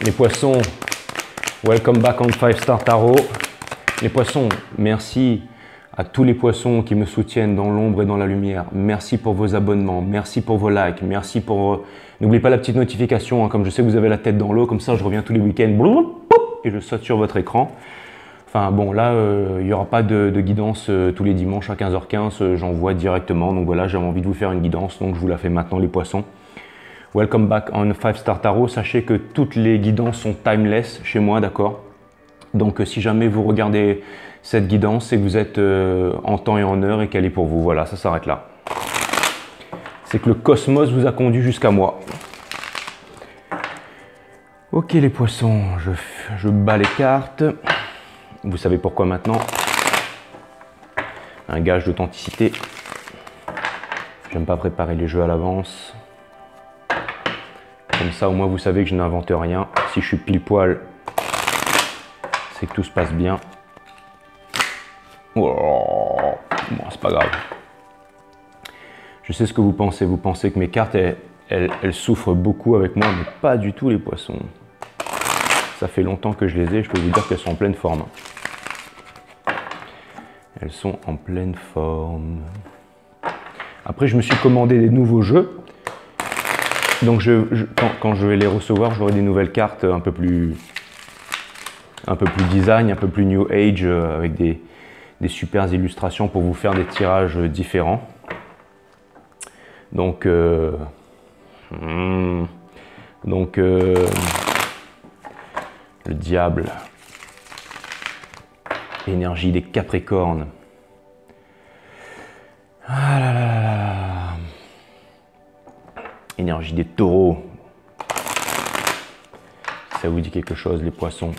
Les poissons, welcome back on 5 Star Tarot. Les poissons, merci à tous les poissons qui me soutiennent dans l'ombre et dans la lumière. Merci pour vos abonnements, merci pour vos likes, merci pour... N'oubliez pas la petite notification, hein, comme je sais que vous avez la tête dans l'eau, comme ça je reviens tous les week-ends et je saute sur votre écran. Enfin bon, là, il n'y aura pas de guidance tous les dimanches à 15h15, j'envoie directement. Donc voilà, j'avais envie de vous faire une guidance, donc je vous la fais maintenant les poissons. Welcome back on 5 Star Tarot. Sachez que toutes les guidances sont timeless chez moi, d'accord? Donc si jamais vous regardez cette guidance, c'est que vous êtes en temps et en heure et qu'elle est pour vous. Voilà, ça s'arrête là. C'est que le cosmos vous a conduit jusqu'à moi. Ok les poissons, je bats les cartes. Vous savez pourquoi maintenant. Un gage d'authenticité. J'aime pas préparer les jeux à l'avance. Comme ça au moins vous savez que je n'invente rien. Si je suis pile poil, c'est que tout se passe bien. Oh, bon, c'est pas grave. Je sais ce que vous pensez. Vous pensez que mes cartes, elles souffrent beaucoup avec moi, mais pas du tout les poissons. Ça fait longtemps que je les ai. Je peux vous dire qu'elles sont en pleine forme. Elles sont en pleine forme. Après, je me suis commandé des nouveaux jeux. Donc, quand je vais les recevoir, j'aurai des nouvelles cartes un peu plus design, un peu plus new age, avec des super illustrations pour vous faire des tirages différents. Donc, le diable, énergie des Capricornes. Ah là là là là. Énergie des Taureaux. Ça vous dit quelque chose, les poissons?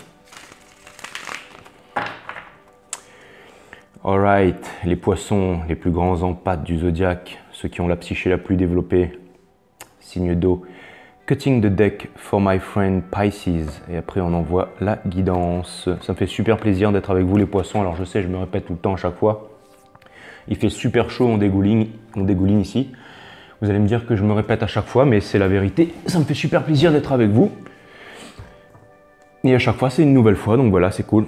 Alright, les poissons, les plus grands empathes du zodiaque, ceux qui ont la psyché la plus développée, signe d'eau. Cutting the deck for my friend Pisces. Et après, on envoie la guidance. Ça me fait super plaisir d'être avec vous, les poissons. Alors, je sais, je me répète tout le temps à chaque fois. Il fait super chaud, on dégouline ici. Vous allez me dire que je me répète à chaque fois, mais c'est la vérité. Ça me fait super plaisir d'être avec vous. Et à chaque fois, c'est une nouvelle fois. Donc voilà, c'est cool.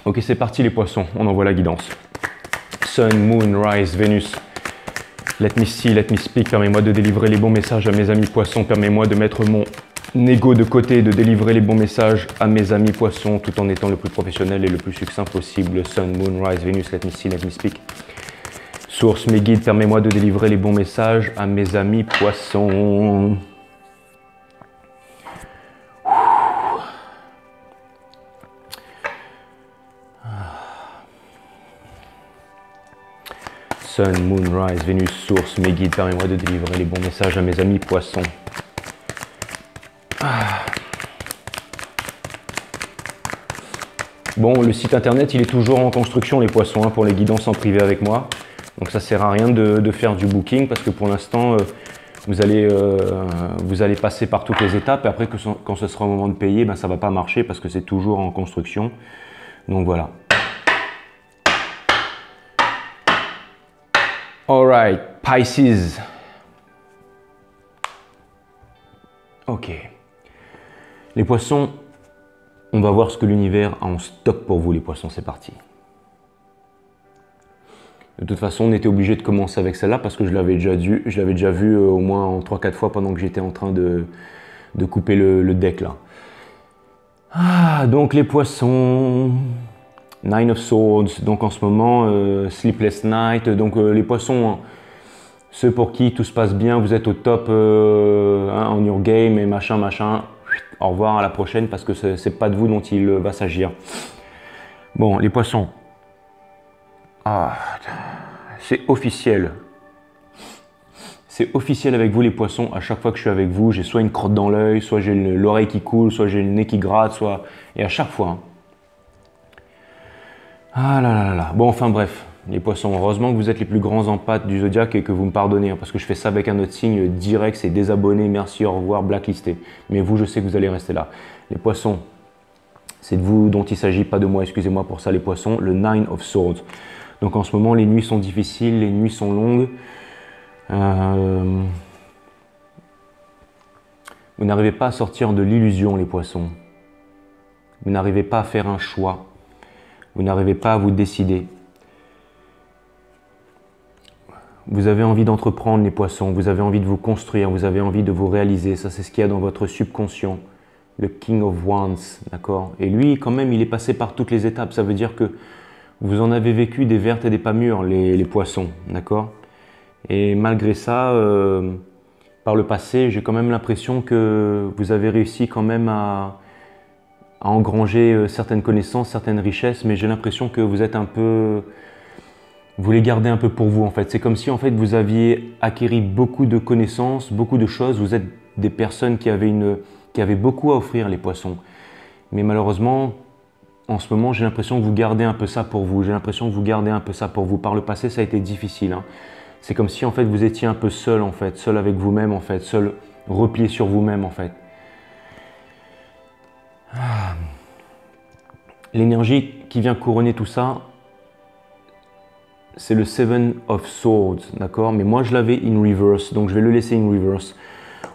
Ok, c'est parti, les poissons. On envoie la guidance. Sun, Moon, Rise, Vénus. Let me see, let me speak. Permets-moi de délivrer les bons messages à mes amis poissons. Permets-moi de mettre mon ego de côté et de délivrer les bons messages à mes amis poissons tout en étant le plus professionnel et le plus succinct possible. Sun, Moon, Rise, Venus, let me see, let me speak. Source, mes guides, permets-moi de délivrer les bons messages à mes amis poissons. Sun, Moon, Rise, Vénus, Source, mes guides, permets-moi de délivrer les bons messages à mes amis poissons. Bon, le site internet, il est toujours en construction, les poissons, hein, pour les guidances en privé avec moi. Donc ça sert à rien de faire du booking parce que pour l'instant, vous allez passer par toutes les étapes et après, quand ce sera au moment de payer, ben, ça ne va pas marcher parce que c'est toujours en construction. Donc voilà. Alright, Pisces. Ok. Les poissons, on va voir ce que l'univers a en stock pour vous, les poissons, c'est parti. De toute façon, on était obligé de commencer avec celle-là parce que je l'avais déjà vu au moins 3-4 fois pendant que j'étais en train de couper le deck là. Ah, donc les poissons... Nine of Swords, donc en ce moment, Sleepless Night, donc les poissons, hein, ceux pour qui tout se passe bien, vous êtes au top on your game et machin, au revoir, à la prochaine parce que c'est pas de vous dont il va s'agir. Bon, les poissons, c'est officiel. C'est officiel avec vous les poissons, à chaque fois que je suis avec vous, j'ai soit une crotte dans l'œil, soit j'ai l'oreille qui coule, soit j'ai le nez qui gratte, et à chaque fois. Hein. Ah là là là. Bon, enfin bref, les poissons, heureusement que vous êtes les plus grands empathes du zodiaque et que vous me pardonnez, hein, parce que je fais ça avec un autre signe direct, c'est désabonné, merci, au revoir, blacklisté. Mais vous, je sais que vous allez rester là. Les poissons, c'est de vous dont il s'agit, pas de moi, excusez-moi pour ça les poissons, le Nine of Swords. Donc en ce moment, les nuits sont difficiles, les nuits sont longues. Vous n'arrivez pas à sortir de l'illusion, les poissons. Vous n'arrivez pas à faire un choix. Vous n'arrivez pas à vous décider. Vous avez envie d'entreprendre, les poissons. Vous avez envie de vous construire. Vous avez envie de vous réaliser. Ça, c'est ce qu'il y a dans votre subconscient. Le King of Wands, d'accord? Et lui, quand même, il est passé par toutes les étapes. Ça veut dire que vous en avez vécu des vertes et des pas mûres, les poissons, d'accord? Et malgré ça, par le passé, j'ai quand même l'impression que vous avez réussi quand même à engranger certaines connaissances, certaines richesses, mais j'ai l'impression que vous êtes un peu... Vous les gardez un peu pour vous, en fait. C'est comme si, en fait, vous aviez acquis beaucoup de connaissances, beaucoup de choses. Vous êtes des personnes qui avaient beaucoup à offrir, les poissons. Mais malheureusement, en ce moment, j'ai l'impression que vous gardez un peu ça pour vous. J'ai l'impression que vous gardez un peu ça pour vous. Par le passé, ça a été difficile, hein. C'est comme si, en fait, vous étiez un peu seul, en fait. Seul avec vous-même, en fait. Seul, replié sur vous-même, en fait. L'énergie qui vient couronner tout ça, c'est le Seven of Swords, d'accord? Mais moi, je l'avais in reverse, donc je vais le laisser in reverse.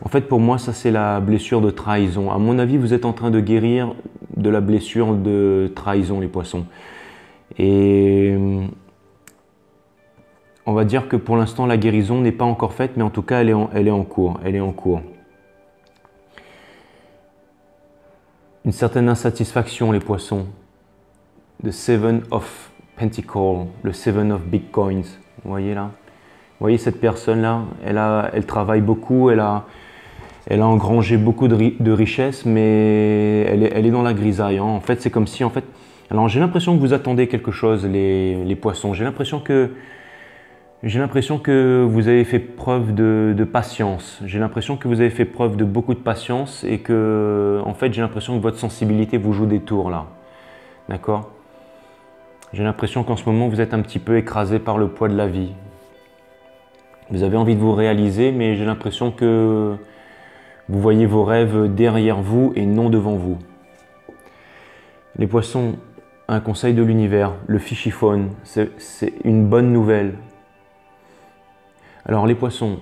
En fait, pour moi, ça, c'est la blessure de trahison. À mon avis, vous êtes en train de guérir de la blessure de trahison, les poissons. Et on va dire que pour l'instant, la guérison n'est pas encore faite, mais en tout cas, elle est en cours. Elle est en cours. Une certaine insatisfaction, les poissons. The Seven of Pentacles, le Seven of Bitcoins. Vous voyez là? Vous voyez cette personne-là? Elle travaille beaucoup, elle a engrangé beaucoup de richesses, mais elle est dans la grisaille, hein. En fait, c'est comme si, en fait... Alors, j'ai l'impression que vous attendez quelque chose, les poissons. J'ai l'impression que vous avez fait preuve de patience. J'ai l'impression que vous avez fait preuve de beaucoup de patience et que, en fait, j'ai l'impression que votre sensibilité vous joue des tours, là. D'accord? J'ai l'impression qu'en ce moment, vous êtes un petit peu écrasé par le poids de la vie. Vous avez envie de vous réaliser, mais j'ai l'impression que vous voyez vos rêves derrière vous et non devant vous. Les poissons, un conseil de l'univers, le fishiphone, c'est une bonne nouvelle. Alors les poissons,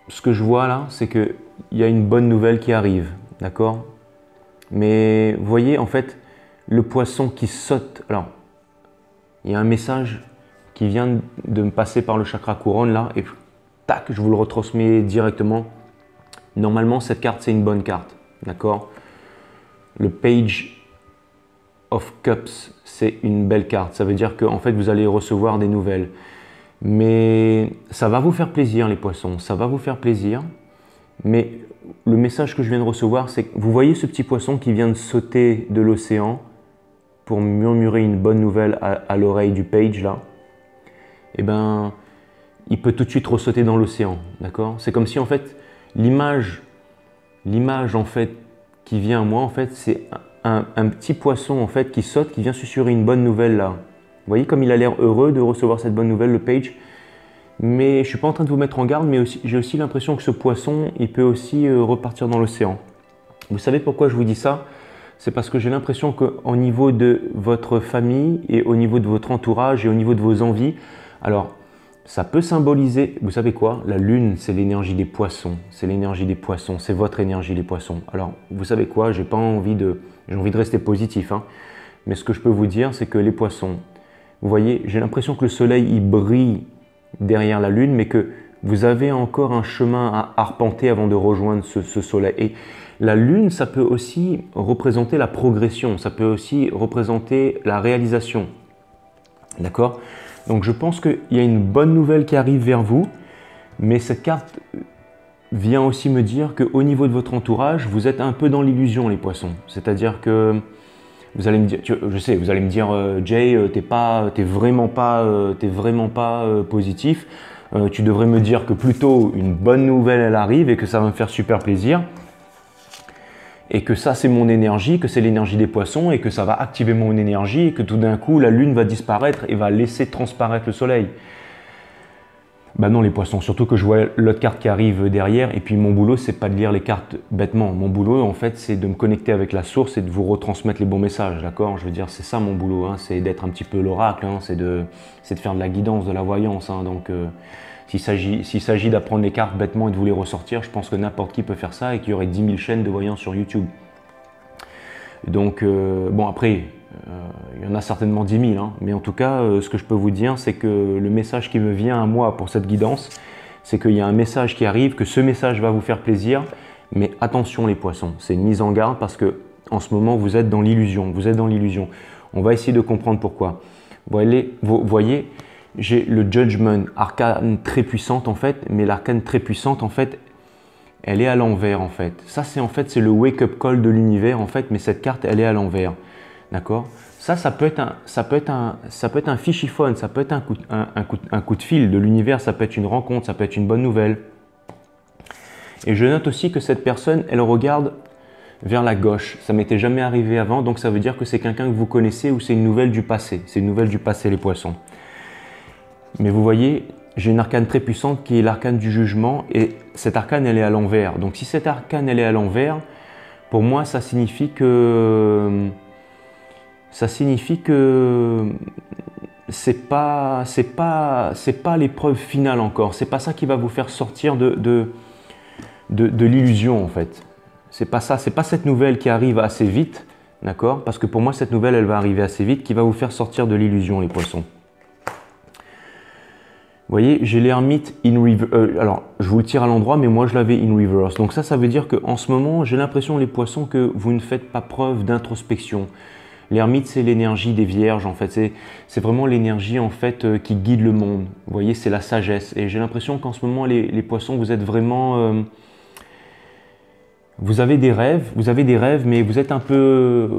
ce que je vois là, c'est qu'il y a une bonne nouvelle qui arrive, d'accord? Mais vous voyez, en fait, le poisson qui saute, alors, il y a un message qui vient de me passer par le chakra couronne là, et tac, je vous le retransmets directement. Normalement, cette carte, c'est une bonne carte, d'accord? Le Page of Cups, c'est une belle carte. Ça veut dire qu'en fait, vous allez recevoir des nouvelles. Mais ça va vous faire plaisir, les poissons, ça va vous faire plaisir. Mais le message que je viens de recevoir, c'est que vous voyez ce petit poisson qui vient de sauter de l'océan pour murmurer une bonne nouvelle à l'oreille du Page là. Eh ben, il peut tout de suite ressauter dans l'océan, d'accord? C'est comme si en fait, l'image en fait qui vient à moi, en fait, c'est un petit poisson en fait qui saute, qui vient susurrer une bonne nouvelle là. Vous voyez comme il a l'air heureux de recevoir cette bonne nouvelle, le Page. Mais je ne suis pas en train de vous mettre en garde, mais j'ai aussi l'impression que ce poisson, il peut aussi repartir dans l'océan. Vous savez pourquoi je vous dis ça? C'est parce que j'ai l'impression qu'au niveau de votre famille et au niveau de votre entourage et au niveau de vos envies, alors ça peut symboliser, vous savez quoi? La lune, c'est l'énergie des poissons. C'est l'énergie des poissons, c'est votre énergie, les poissons. Alors, vous savez quoi? J'ai envie de rester positif, hein. Mais ce que je peux vous dire, c'est que les poissons, vous voyez, j'ai l'impression que le soleil, il brille derrière la lune, mais que vous avez encore un chemin à arpenter avant de rejoindre ce soleil. Et la lune, ça peut aussi représenter la progression, ça peut aussi représenter la réalisation. D'accord? Donc je pense qu'il y a une bonne nouvelle qui arrive vers vous, mais cette carte vient aussi me dire qu'au niveau de votre entourage, vous êtes un peu dans l'illusion, les poissons. C'est-à-dire que vous allez me dire, je sais, vous allez me dire, Jay, t'es vraiment pas positif. Tu devrais me dire que plutôt une bonne nouvelle elle arrive et que ça va me faire super plaisir. Et que ça c'est mon énergie, que c'est l'énergie des poissons et que ça va activer mon énergie et que tout d'un coup la lune va disparaître et va laisser transparaître le soleil. Ben non les poissons, surtout que je vois l'autre carte qui arrive derrière et puis mon boulot c'est pas de lire les cartes bêtement. Mon boulot en fait c'est de me connecter avec la source et de vous retransmettre les bons messages, d'accord? Je veux dire c'est ça mon boulot, hein, c'est d'être un petit peu l'oracle, hein, c'est de faire de la guidance, de la voyance, hein, donc S'il s'agit d'apprendre les cartes bêtement et de vous les ressortir, je pense que n'importe qui peut faire ça et qu'il y aurait 10 000 chaînes de voyants sur YouTube. Donc, bon après, il y en a certainement 10 000, hein, mais en tout cas, ce que je peux vous dire, c'est que le message qui me vient à moi pour cette guidance, c'est qu'il y a un message qui arrive, que ce message va vous faire plaisir, mais attention les poissons, c'est une mise en garde parce que en ce moment, vous êtes dans l'illusion, vous êtes dans l'illusion. On va essayer de comprendre pourquoi. Vous voyez, j'ai le Judgment, arcane très puissante en fait, mais l'arcane très puissante en fait, elle est à l'envers en fait. Ça c'est en fait c'est le wake-up call de l'univers en fait, mais cette carte elle est à l'envers, d'accord? Ça peut être un fichiphone, ça peut être un coup de fil de l'univers, ça peut être une rencontre, ça peut être une bonne nouvelle. Et je note aussi que cette personne, elle regarde vers la gauche. Ça m'était jamais arrivé avant, donc ça veut dire que c'est quelqu'un que vous connaissez ou c'est une nouvelle du passé. C'est une nouvelle du passé les poissons. Mais vous voyez, j'ai une arcane très puissante qui est l'arcane du jugement et cette arcane elle est à l'envers. Donc si cette arcane elle est à l'envers, pour moi ça signifie que c'est pas l'épreuve finale encore. C'est pas ça qui va vous faire sortir de l'illusion en fait. C'est pas ça, c'est pas cette nouvelle qui arrive assez vite, d'accord? Parce que pour moi cette nouvelle elle va arriver assez vite qui va vous faire sortir de l'illusion les poissons. Vous voyez, j'ai l'ermite in reverse. Alors, je vous le tire à l'endroit, mais moi, je l'avais in reverse. Donc ça veut dire qu'en ce moment, j'ai l'impression, les poissons, que vous ne faites pas preuve d'introspection. L'ermite, c'est l'énergie des vierges, en fait. C'est vraiment l'énergie, en fait, qui guide le monde. Vous voyez, c'est la sagesse. Et j'ai l'impression qu'en ce moment, les poissons, vous êtes vraiment... vous avez des rêves, mais vous êtes un peu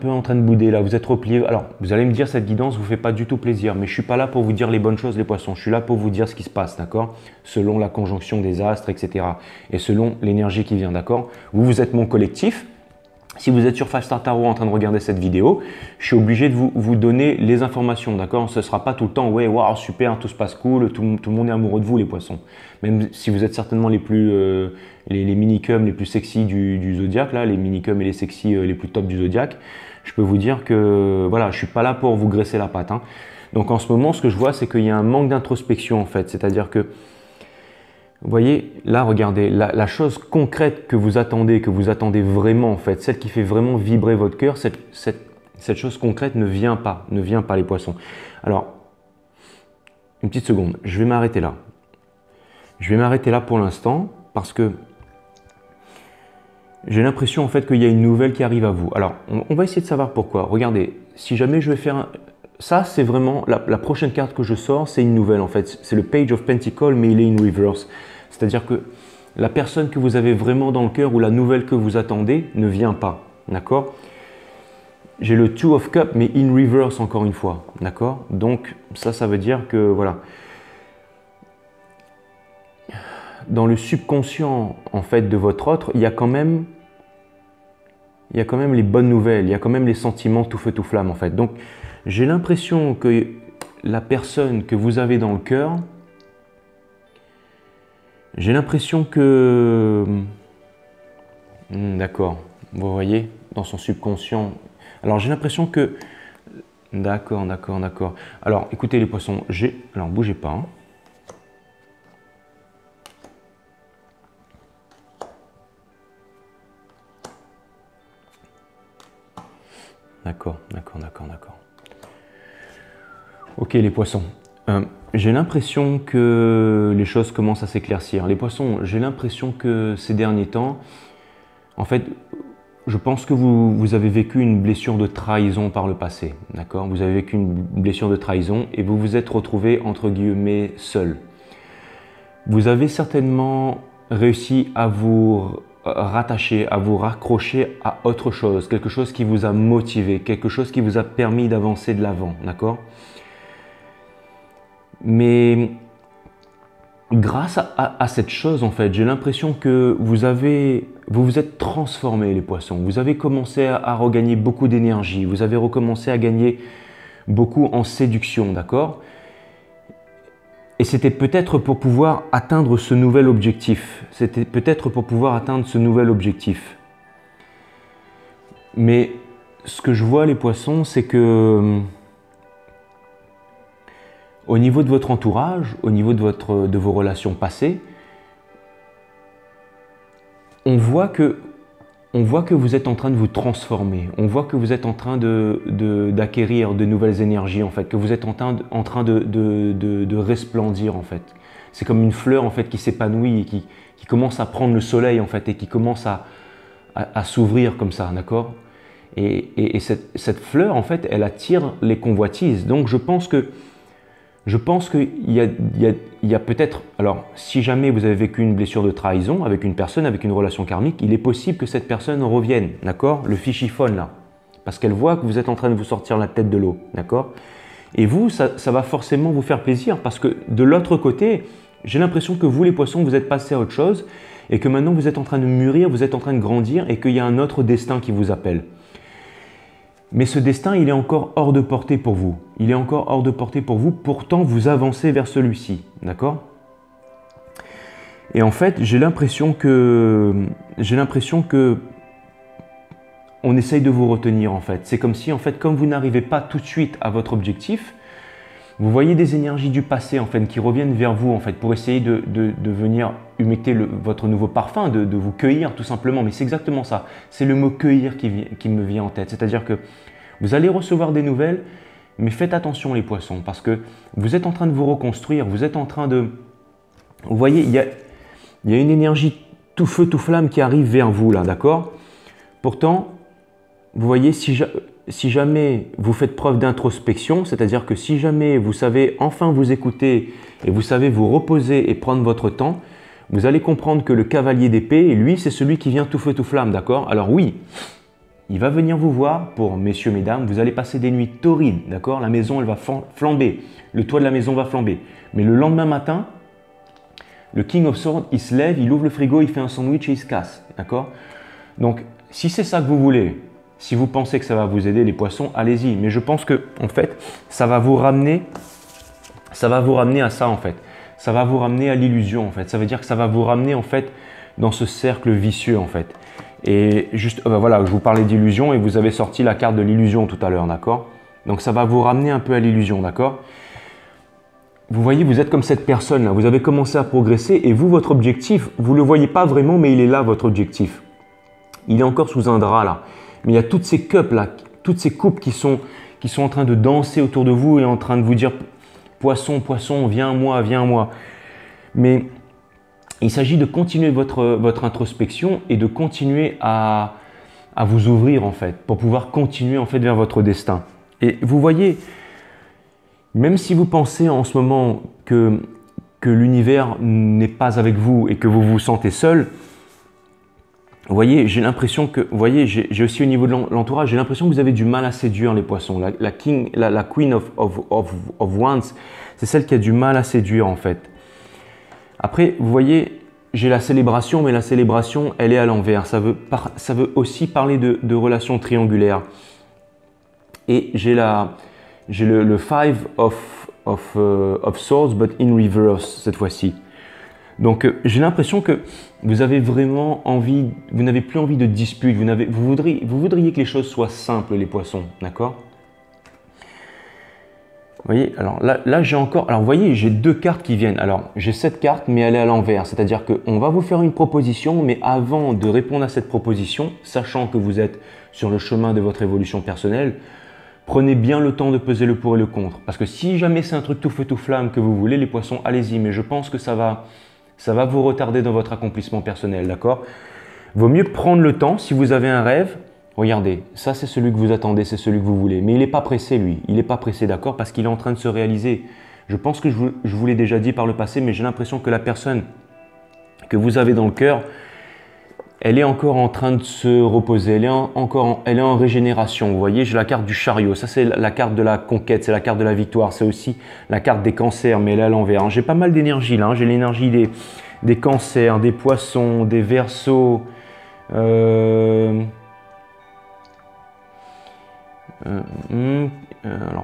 en train de bouder là, vous êtes replié. Alors, vous allez me dire, cette guidance vous fait pas du tout plaisir, mais je suis pas là pour vous dire les bonnes choses, les poissons. Je suis là pour vous dire ce qui se passe, d'accord? Selon la conjonction des astres, etc. Et selon l'énergie qui vient, d'accord? Vous êtes mon collectif. Si vous êtes sur 5 Star Tarot en train de regarder cette vidéo, je suis obligé de vous donner les informations, d'accord? Ce ne sera pas tout le temps, ouais, waouh, super, tout se passe cool, tout le monde est amoureux de vous, les poissons. Même si vous êtes certainement les minicums les plus sexy du zodiaque, là, les minicums et les sexy les plus top du zodiaque, je peux vous dire que voilà, je ne suis pas là pour vous graisser la patte, hein. Donc en ce moment, ce que je vois, c'est qu'il y a un manque d'introspection en fait, c'est-à-dire que vous voyez, là, regardez, la chose concrète que vous attendez vraiment en fait, celle qui fait vraiment vibrer votre cœur, cette chose concrète ne vient pas les poissons. Alors, une petite seconde, je vais m'arrêter là. Je vais m'arrêter là pour l'instant parce que j'ai l'impression en fait qu'il y a une nouvelle qui arrive à vous. Alors, on va essayer de savoir pourquoi. Regardez, si jamais je vais faire ça, c'est vraiment la prochaine carte que je sors, c'est une nouvelle en fait. C'est le Page of Pentacles, mais il est in reverse. C'est-à-dire que la personne que vous avez vraiment dans le cœur ou la nouvelle que vous attendez ne vient pas, d'accord? J'ai le Two of Cups, mais in reverse encore une fois, d'accord? Donc ça veut dire que voilà. Dans le subconscient en fait de votre autre, il y a quand même les bonnes nouvelles, il y a quand même les sentiments tout feu tout flamme en fait. Donc j'ai l'impression que la personne que vous avez dans le cœur, j'ai l'impression que... D'accord, vous voyez, dans son subconscient. Alors j'ai l'impression que... D'accord. Alors écoutez les poissons, alors bougez pas, hein. D'accord. Ok les poissons. J'ai l'impression que les choses commencent à s'éclaircir. Les poissons, j'ai l'impression que ces derniers temps, en fait, je pense que vous avez vécu une blessure de trahison par le passé. D'accord? Vous avez vécu une blessure de trahison et vous vous êtes retrouvé entre guillemets seul. Vous avez certainement réussi à vous rattacher, à vous raccrocher à autre chose, quelque chose qui vous a motivé, quelque chose qui vous a permis d'avancer de l'avant. D'accord? Mais grâce à cette chose, en fait, j'ai l'impression que vous vous êtes transformé, les poissons. Vous avez commencé à regagner beaucoup d'énergie. Vous avez recommencé à gagner beaucoup en séduction, d'accord? Et c'était peut-être pour pouvoir atteindre ce nouvel objectif. C'était peut-être pour pouvoir atteindre ce nouvel objectif. Mais ce que je vois, les poissons, c'est que... au niveau de votre entourage, au niveau de vos relations passées, on voit que vous êtes en train de vous transformer, on voit que vous êtes en train d'acquérir de nouvelles énergies en fait, que vous êtes en train de resplendir en fait. C'est comme une fleur en fait qui s'épanouit et qui commence à prendre le soleil en fait et qui commence à s'ouvrir comme ça, d'accord? Et cette fleur en fait, elle attire les convoitises. Donc je pense qu'il y a peut-être, alors si jamais vous avez vécu une blessure de trahison avec une personne, avec une relation karmique, il est possible que cette personne revienne, d'accord? Le fichiphone là, parce qu'elle voit que vous êtes en train de vous sortir la tête de l'eau, d'accord? Et vous, ça va forcément vous faire plaisir parce que de l'autre côté, j'ai l'impression que vous les poissons, vous êtes passés à autre chose et que maintenant vous êtes en train de mûrir, vous êtes en train de grandir et qu'il y a un autre destin qui vous appelle. Mais ce destin, il est encore hors de portée pour vous. Il est encore hors de portée pour vous, pourtant vous avancez vers celui-ci, d'accord? Et en fait, j'ai l'impression que on essaye de vous retenir en fait. C'est comme si en fait, comme vous n'arrivez pas tout de suite à votre objectif, vous voyez des énergies du passé en fait qui reviennent vers vous en fait pour essayer de venir humecter votre nouveau parfum, de vous cueillir tout simplement. Mais c'est exactement ça. C'est le mot cueillir qui me vient en tête. C'est-à-dire que vous allez recevoir des nouvelles, mais faites attention les poissons parce que vous êtes en train de vous reconstruire. Vous êtes en train de... Vous voyez, il y a une énergie tout feu, tout flamme qui arrive vers vous là, d'accord? Pourtant, vous voyez, si jamais vous faites preuve d'introspection, c'est-à-dire que si jamais vous savez enfin vous écouter et vous savez vous reposer et prendre votre temps, vous allez comprendre que le cavalier d'épée, lui, c'est celui qui vient tout feu, tout flamme, d'accord? Alors oui, il va venir vous voir pour messieurs, mesdames, vous allez passer des nuits torrides, d'accord? La maison, elle va flamber, le toit de la maison va flamber. Mais le lendemain matin, le King of Swords, il se lève, il ouvre le frigo, il fait un sandwich et il se casse, d'accord? Donc, si c'est ça que vous voulez, si vous pensez que ça va vous aider les poissons, allez-y. Mais je pense que en fait, ça va vous ramener à ça en fait. Ça va vous ramener à l'illusion en fait. Ça veut dire que ça va vous ramener en fait dans ce cercle vicieux en fait. Et juste, voilà, je vous parlais d'illusion et vous avez sorti la carte de l'illusion tout à l'heure, d'accord? Donc ça va vous ramener un peu à l'illusion, d'accord? Vous voyez, vous êtes comme cette personne là. Vous avez commencé à progresser et vous, votre objectif, vous le voyez pas vraiment, mais il est là votre objectif. Il est encore sous un drap là. Mais il y a toutes ces cups là, toutes ces coupes qui sont en train de danser autour de vous et en train de vous dire poisson, poisson, viens à moi, viens à moi. Mais il s'agit de continuer votre introspection et de continuer à vous ouvrir en fait, pour pouvoir continuer en fait vers votre destin. Et vous voyez, même si vous pensez en ce moment que l'univers n'est pas avec vous et que vous vous sentez seul, vous voyez, j'ai l'impression que, vous voyez, j'ai aussi au niveau de l'entourage, j'ai l'impression que vous avez du mal à séduire les poissons. La Queen of Wands, c'est celle qui a du mal à séduire en fait. Après, vous voyez, j'ai la célébration, mais la célébration, elle est à l'envers. Ça veut aussi parler de relations triangulaires. Et j'ai le Five of Swords, but in reverse cette fois-ci. Donc, j'ai l'impression que vous avez vraiment envie, vous n'avez plus envie de dispute, vous voudriez que les choses soient simples, les poissons, d'accord? Vous voyez, alors là j'ai encore, alors vous voyez, j'ai deux cartes qui viennent. Alors, j'ai cette carte, mais elle est à l'envers, c'est-à-dire qu'on va vous faire une proposition, mais avant de répondre à cette proposition, sachant que vous êtes sur le chemin de votre évolution personnelle, prenez bien le temps de peser le pour et le contre. Parce que si jamais c'est un truc tout feu tout flamme que vous voulez, les poissons, allez-y, mais je pense que ça va vous retarder dans votre accomplissement personnel, d'accord? Vaut mieux prendre le temps, si vous avez un rêve, regardez, ça c'est celui que vous attendez, c'est celui que vous voulez. Mais il n'est pas pressé lui, il n'est pas pressé, d'accord? Parce qu'il est en train de se réaliser. Je pense que je vous l'ai déjà dit par le passé, mais j'ai l'impression que la personne que vous avez dans le cœur, elle est encore en train de se reposer, elle est en régénération. Vous voyez, j'ai la carte du chariot, ça c'est la carte de la conquête, c'est la carte de la victoire, c'est aussi la carte des cancers, mais elle est à l'envers. J'ai pas mal d'énergie là, j'ai l'énergie des cancers, des poissons, des verseaux, alors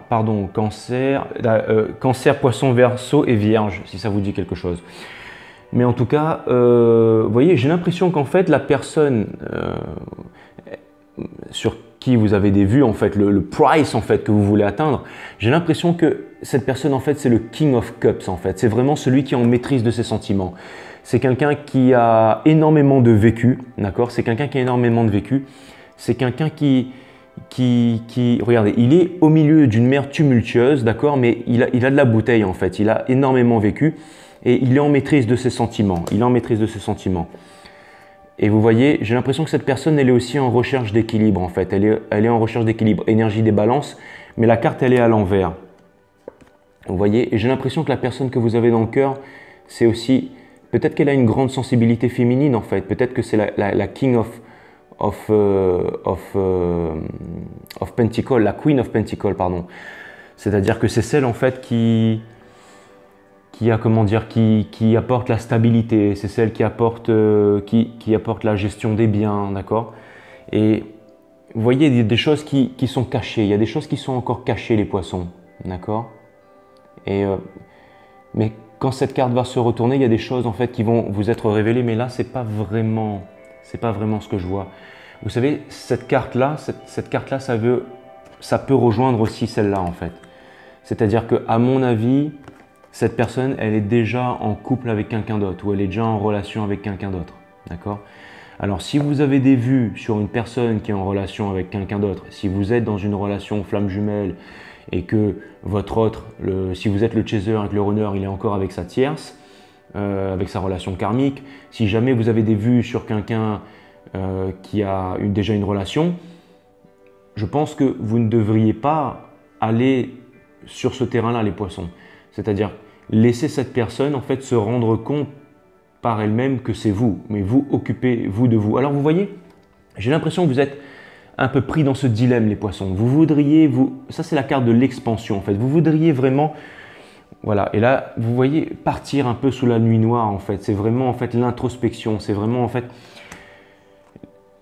pardon, cancer, poisson, verseau et vierge, si ça vous dit quelque chose. Mais en tout cas, vous voyez, j'ai l'impression qu'en fait, la personne, sur qui vous avez des vues, en fait, le price en fait que vous voulez atteindre, j'ai l'impression que cette personne en fait c'est le King of Cups en fait. C'est vraiment celui qui est en maîtrise de ses sentiments. C'est quelqu'un qui a énormément de vécu, d'accord? C'est quelqu'un qui a énormément de vécu. C'est quelqu'un qui, regardez, il est au milieu d'une mer tumultueuse, d'accord? Mais il a de la bouteille en fait. Il a énormément vécu et il est en maîtrise de ses sentiments. Il est en maîtrise de ses sentiments. Et vous voyez, j'ai l'impression que cette personne, elle est aussi en recherche d'équilibre en fait. Elle est en recherche d'équilibre, énergie des balances, mais la carte, elle est à l'envers. Vous voyez, et j'ai l'impression que la personne que vous avez dans le cœur, c'est aussi, peut-être qu'elle a une grande sensibilité féminine en fait. Peut-être que c'est la King of Pentacle, la Queen of Pentacle, pardon. C'est-à-dire que c'est celle en fait qui a, comment dire, qui apporte la stabilité, c'est celle qui apporte la gestion des biens, d'accord? Et vous voyez, il y a des choses qui sont cachées, il y a des choses qui sont encore cachées, les poissons, d'accord? Et mais quand cette carte va se retourner, il y a des choses en fait qui vont vous être révélées, mais là, c'est pas vraiment ce que je vois. Vous savez, cette carte-là, ça peut rejoindre aussi celle-là en fait. C'est-à-dire que, à mon avis, cette personne, elle est déjà en couple avec quelqu'un d'autre ou elle est déjà en relation avec quelqu'un d'autre, d'accord? Alors, si vous avez des vues sur une personne qui est en relation avec quelqu'un d'autre, si vous êtes dans une relation flamme jumelle et que votre autre, si vous êtes le chaser avec le runner, il est encore avec sa tierce, avec sa relation karmique, si jamais vous avez des vues sur quelqu'un qui a déjà une relation, je pense que vous ne devriez pas aller sur ce terrain-là, les poissons. C'est-à-dire laisser cette personne en fait se rendre compte par elle-même que c'est vous, mais vous occupez-vous de vous. Alors vous voyez, j'ai l'impression que vous êtes un peu pris dans ce dilemme, les poissons. Vous voudriez, ça c'est la carte de l'expansion en fait, vous voudriez vraiment, voilà, et là vous voyez partir un peu sous la nuit noire en fait, c'est vraiment en fait l'introspection, c'est vraiment en fait,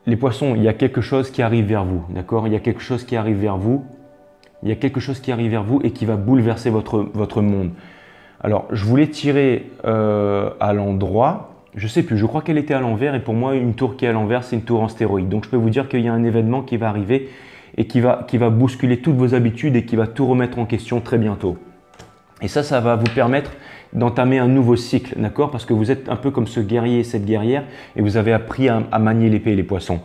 les poissons, il y a quelque chose qui arrive vers vous, d'accord? Il y a quelque chose qui arrive vers vous. Il y a quelque chose qui arrive vers vous et qui va bouleverser votre monde. Alors, je voulais tirer à l'endroit, je ne sais plus, je crois qu'elle était à l'envers et pour moi, une tour qui est à l'envers, c'est une tour en stéroïde. Donc, je peux vous dire qu'il y a un événement qui va arriver et qui va bousculer toutes vos habitudes et qui va tout remettre en question très bientôt. Et ça va vous permettre d'entamer un nouveau cycle, d'accord? Parce que vous êtes un peu comme ce guerrier et cette guerrière et vous avez appris à manier l'épée, les poissons.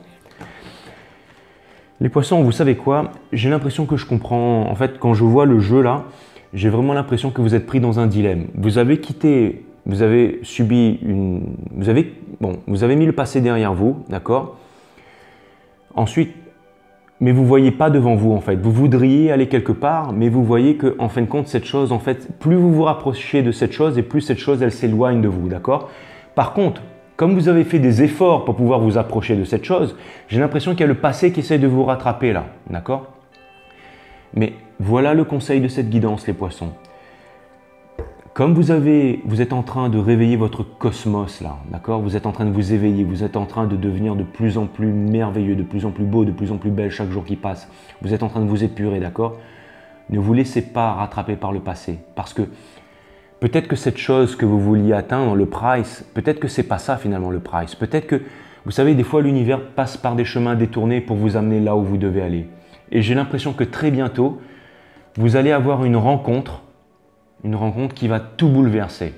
Les poissons, vous savez quoi? J'ai l'impression que je comprends. En fait, quand je vois le jeu là, j'ai vraiment l'impression que vous êtes pris dans un dilemme. Vous avez quitté, vous avez subi vous avez mis le passé derrière vous, d'accord? Ensuite, mais vous ne voyez pas devant vous en fait. Vous voudriez aller quelque part, mais vous voyez que en fin de compte, cette chose, en fait, plus vous vous rapprochez de cette chose et plus cette chose, elle s'éloigne de vous, d'accord? Par contre, comme vous avez fait des efforts pour pouvoir vous approcher de cette chose, j'ai l'impression qu'il y a le passé qui essaie de vous rattraper là, d'accord? Mais voilà le conseil de cette guidance, les poissons. Comme vous êtes en train de réveiller votre cosmos là, d'accord? Vous êtes en train de vous éveiller, vous êtes en train de devenir de plus en plus merveilleux, de plus en plus beau, de plus en plus belle chaque jour qui passe. Vous êtes en train de vous épurer, d'accord? Ne vous laissez pas rattraper par le passé, parce que peut-être que cette chose que vous vouliez atteindre, le price, peut-être que c'est pas ça finalement le price. Peut-être que, vous savez, des fois l'univers passe par des chemins détournés pour vous amener là où vous devez aller. Et j'ai l'impression que très bientôt, vous allez avoir une rencontre qui va tout bouleverser.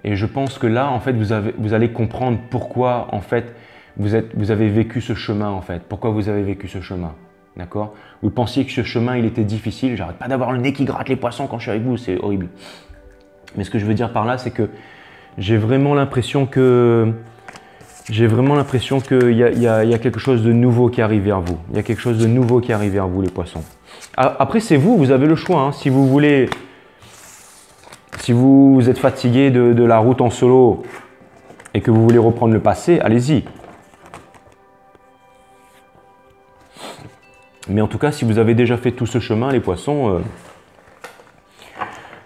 Et je pense que là, en fait, vous allez comprendre pourquoi, en fait, vous avez vécu ce chemin, en fait. Pourquoi vous avez vécu ce chemin, d'accord? Vous pensiez que ce chemin, il était difficile. J'arrête pas d'avoir le nez qui gratte les poissons quand je suis avec vous, c'est horrible. Mais ce que je veux dire par là, c'est que j'ai vraiment l'impression qu'il y a quelque chose de nouveau qui arrive vers vous. Il y a quelque chose de nouveau qui arrive vers vous, les poissons. Après, c'est vous, vous avez le choix. Hein. Si vous êtes fatigué de la route en solo et que vous voulez reprendre le passé, allez-y. Mais en tout cas, si vous avez déjà fait tout ce chemin, les poissons,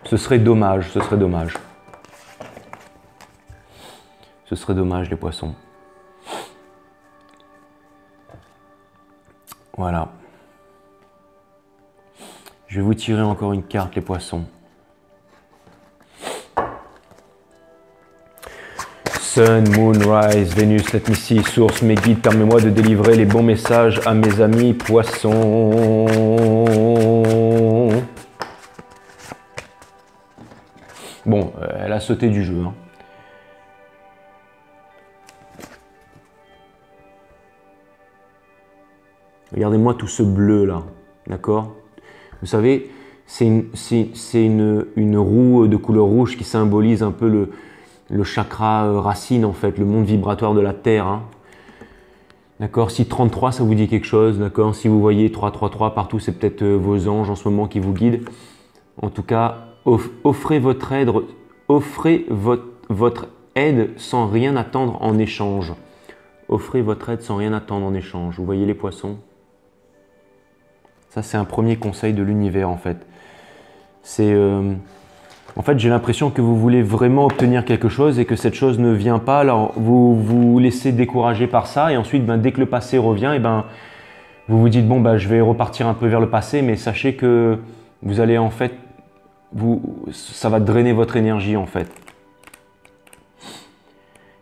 ce serait dommage, ce serait dommage. Ce serait dommage, les poissons. Voilà. Je vais vous tirer encore une carte, les poissons. Sun, Moon, Rise, Vénus, let me see, source, mes guides, permets-moi de délivrer les bons messages à mes amis poissons. Bon, elle a sauté du jeu. Hein. Regardez-moi tout ce bleu là, d'accord? Vous savez, c'est une roue de couleur rouge qui symbolise un peu le chakra racine en fait, le monde vibratoire de la Terre. Hein. D'accord? Si 33 ça vous dit quelque chose, d'accord? Si vous voyez 333 partout, c'est peut-être vos anges en ce moment qui vous guident. En tout cas, offrez votre aide sans rien attendre en échange. Offrez votre aide sans rien attendre en échange. Vous voyez les poissons? Ça, c'est un premier conseil de l'univers, en fait. C'est, en fait, j'ai l'impression que vous voulez vraiment obtenir quelque chose et que cette chose ne vient pas. Alors, vous vous laissez décourager par ça et ensuite, dès que le passé revient, vous vous dites, bon, je vais repartir un peu vers le passé, mais sachez que vous allez, en fait, ça va drainer votre énergie, en fait.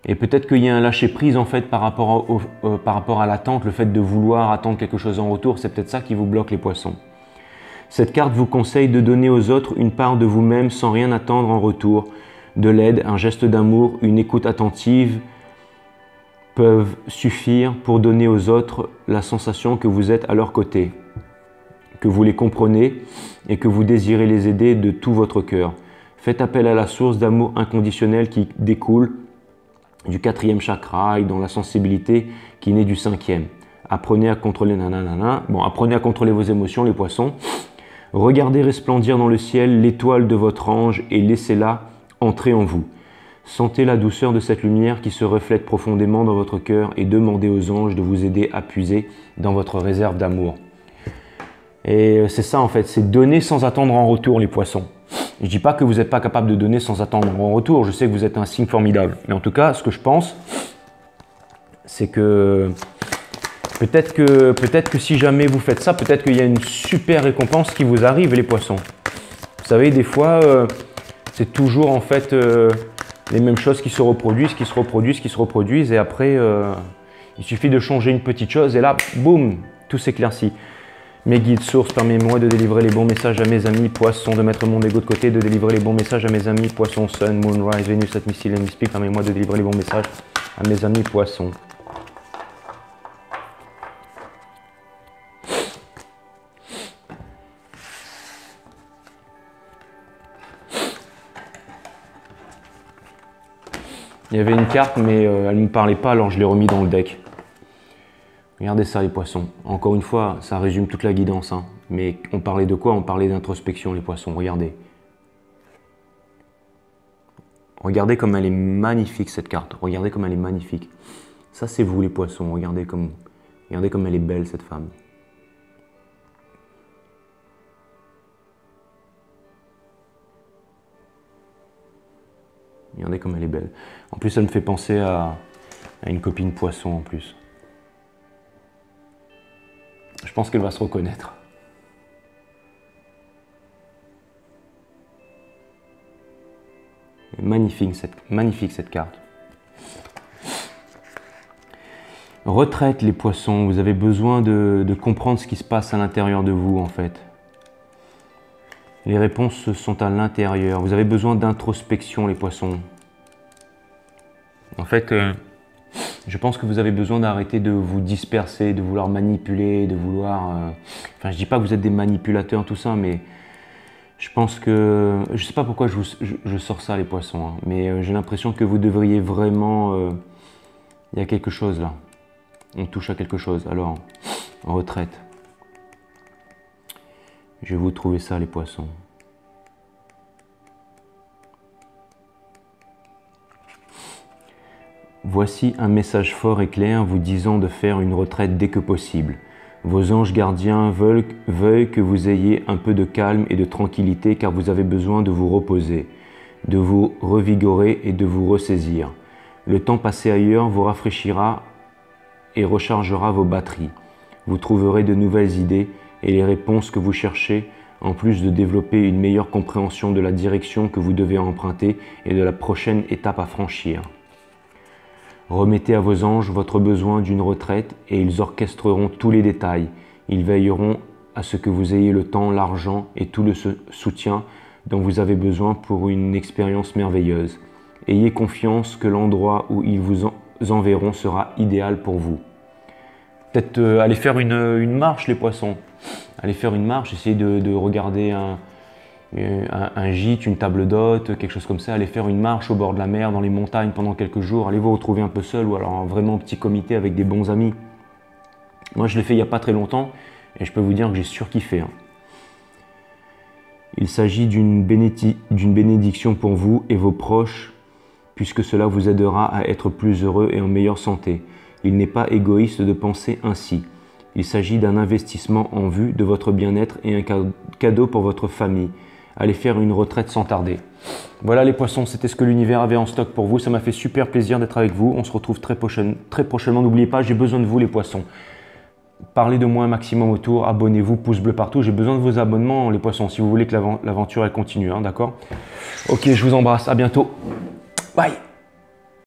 Et peut-être qu'il y a un lâcher-prise en fait par rapport à l'attente, le fait de vouloir attendre quelque chose en retour, c'est peut-être ça qui vous bloque les poissons. Cette carte vous conseille de donner aux autres une part de vous-même sans rien attendre en retour. De l'aide, un geste d'amour, une écoute attentive peuvent suffire pour donner aux autres la sensation que vous êtes à leur côté, que vous les comprenez et que vous désirez les aider de tout votre cœur. Faites appel à la source d'amour inconditionnel qui découle du 4e chakra et dans la sensibilité qui naît du 5e. Apprenez à contrôler apprenez à contrôler vos émotions, les poissons. Regardez resplendir dans le ciel l'étoile de votre ange et laissez-la entrer en vous. Sentez la douceur de cette lumière qui se reflète profondément dans votre cœur et demandez aux anges de vous aider à puiser dans votre réserve d'amour. Et c'est ça en fait, c'est donner sans attendre en retour les poissons. Je ne dis pas que vous n'êtes pas capable de donner sans attendre en retour, je sais que vous êtes un signe formidable. Mais en tout cas, ce que je pense, c'est que peut-être que si jamais vous faites ça, peut-être qu'il y a une super récompense qui vous arrive les poissons. Vous savez, des fois, c'est toujours en fait les mêmes choses qui se reproduisent et après, il suffit de changer une petite chose et là, boum, tout s'éclaircit. Mes guides, sources, permets-moi de délivrer les bons messages à mes amis poissons, de mettre mon ego de côté, de délivrer les bons messages à mes amis poissons, Sun, Moon, Rise, Venus, let me see, let me speak, permets-moi de délivrer les bons messages à mes amis poissons. Il y avait une carte, mais elle ne me parlait pas, alors je l'ai remis dans le deck. Regardez ça les poissons. Encore une fois, ça résume toute la guidance. Hein. Mais on parlait de quoi? On parlait d'introspection les poissons. Regardez. Regardez comme elle est magnifique cette carte. Regardez comme elle est magnifique. Ça c'est vous les poissons. Regardez comme elle est belle cette femme. Regardez comme elle est belle. En plus, ça me fait penser à une copine poisson en plus. Je pense qu'elle va se reconnaître. Magnifique cette carte. Retraite les poissons, vous avez besoin de comprendre ce qui se passe à l'intérieur de vous en fait. Les réponses sont à l'intérieur. Vous avez besoin d'introspection les poissons. En fait, je pense que vous avez besoin d'arrêter de vous disperser, de vouloir manipuler, de vouloir... Enfin, je dis pas que vous êtes des manipulateurs, tout ça, mais je pense que... Je sais pas pourquoi je sors ça, les poissons, hein, mais j'ai l'impression que vous devriez vraiment... Il y a quelque chose là. On touche à quelque chose. Alors, en retraite. Je vais vous trouver ça, les poissons. Voici un message fort et clair vous disant de faire une retraite dès que possible. Vos anges gardiens veulent que vous ayez un peu de calme et de tranquillité car vous avez besoin de vous reposer, de vous revigorer et de vous ressaisir. Le temps passé ailleurs vous rafraîchira et rechargera vos batteries. Vous trouverez de nouvelles idées et les réponses que vous cherchez, en plus de développer une meilleure compréhension de la direction que vous devez emprunter et de la prochaine étape à franchir. Remettez à vos anges votre besoin d'une retraite et ils orchestreront tous les détails. Ils veilleront à ce que vous ayez le temps, l'argent et tout le soutien dont vous avez besoin pour une expérience merveilleuse. Ayez confiance que l'endroit où ils vous enverront sera idéal pour vous. Peut-être aller faire une marche, les poissons. Aller faire une marche, essayer de regarder un gîte, une table d'hôte, quelque chose comme ça. Aller faire une marche au bord de la mer, dans les montagnes pendant quelques jours. Allez vous retrouver un peu seul ou alors vraiment en petit comité avec des bons amis. Moi, je l'ai fait il n'y a pas très longtemps et je peux vous dire que j'ai surkiffé. Il s'agit d'une bénédiction pour vous et vos proches, puisque cela vous aidera à être plus heureux et en meilleure santé. Il n'est pas égoïste de penser ainsi. Il s'agit d'un investissement en vue de votre bien-être et un cadeau pour votre famille. Allez faire une retraite sans tarder. Voilà les poissons, c'était ce que l'univers avait en stock pour vous. Ça m'a fait super plaisir d'être avec vous. On se retrouve très prochainement. N'oubliez pas, j'ai besoin de vous les poissons. Parlez de moi un maximum autour, abonnez-vous, pouce bleu partout. J'ai besoin de vos abonnements les poissons si vous voulez que l'aventure elle continue, d'accord? Ok, je vous embrasse, à bientôt. Bye.